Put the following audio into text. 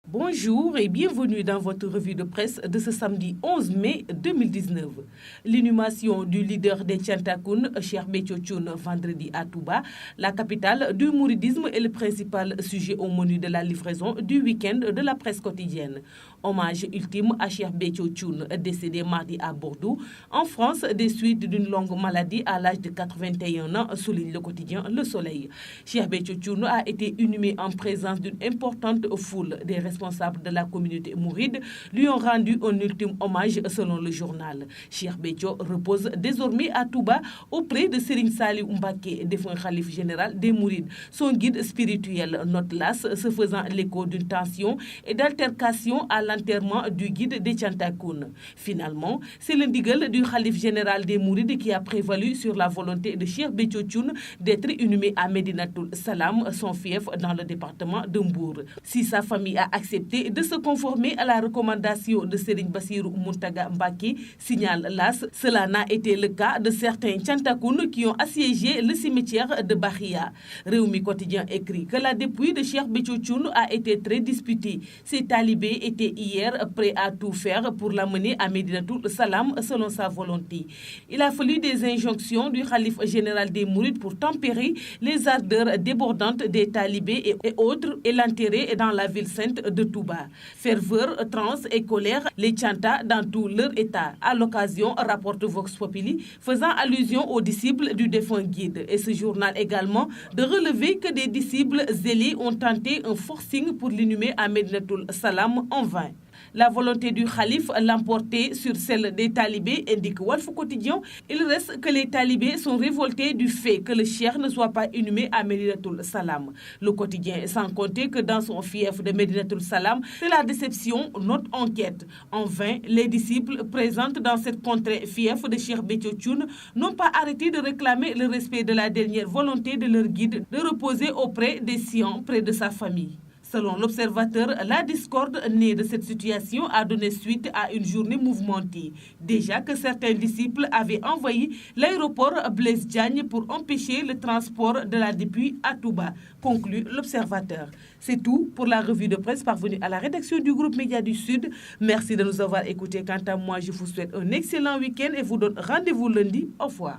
Bonjour et bienvenue dans votre revue de presse de ce samedi 11 mai 2019. L'inhumation du leader des Thiantakoun, Cheikh Béthio Thioune, vendredi à Touba, la capitale du mouridisme est le principal sujet au menu de la livraison du week-end de la presse quotidienne. Hommage ultime à Cheikh Béthio Thioune, décédé mardi à Bordeaux, en France, des suites d'une longue maladie à l'âge de 81 ans, souligne le quotidien Le Soleil. Cheikh Béthio Thioune a été inhumé en présence d'une importante foule des responsables de la communauté mouride lui ont rendu un ultime hommage selon le journal. Cheikh Béthio repose désormais à Touba auprès de Serigne Saliou Mbacké, défunt khalife général des Mourides. Son guide spirituel note l'AS se faisant l'écho d'une tension et d'altercation à l'enterrement du guide des Thiantakoun. Finalement, c'est le ndigal du khalife général des Mourides qui a prévalu sur la volonté de Cheikh Béthio Thioune d'être inhumé à Médinatoul Salam, son fief dans le département de Mbour. Si sa famille a accepté de se conformer à la recommandation de Serigne Bassirou Mountaga Mbacké, signale l'AS, cela n'a été le cas de certains Thiantakoun qui ont assiégé le cimetière de Bakhia. Rewmi Quotidien écrit que la dépouille de Cheikh Béthio Thioune a été très disputée. Ces talibés étaient hier prêts à tout faire pour l'amener à Médinatoul Salam selon sa volonté. Il a fallu des injonctions du khalife général des Mourides pour tempérer les ardeurs débordantes des talibés et autres et l'enterrer dans la ville sainte de Touba. Ferveur, transe et colère, les Thianta dans tout leur état. À l'occasion, rapporte Vox Populi, faisant allusion aux disciples du défunt guide. Et ce journal également de relever que des disciples zélés ont tenté un forcing pour l'inhumer à Médinatoul Salam en vain. La volonté du khalife l'emporter sur celle des talibés, indique Walf Quotidien. Il reste que les talibés sont révoltés du fait que le cheikh ne soit pas inhumé à Médinatoul Salam. Le quotidien, sans compter que dans son fief de Médinatoul Salam, c'est la déception, note enquête. En vain, les disciples présents dans cette contrée fief de Cheikh Béthio Thioune n'ont pas arrêté de réclamer le respect de la dernière volonté de leur guide de reposer auprès des siens, près de sa famille. Selon l'Observateur, la discorde née de cette situation a donné suite à une journée mouvementée. Déjà que certains disciples avaient envahi l'aéroport Blaise Diagne pour empêcher le transport de la dépouille à Touba, conclut l'Observateur. C'est tout pour la revue de presse parvenue à la rédaction du groupe Média du Sud. Merci de nous avoir écoutés. Quant à moi, je vous souhaite un excellent week-end et vous donne rendez-vous lundi. Au revoir.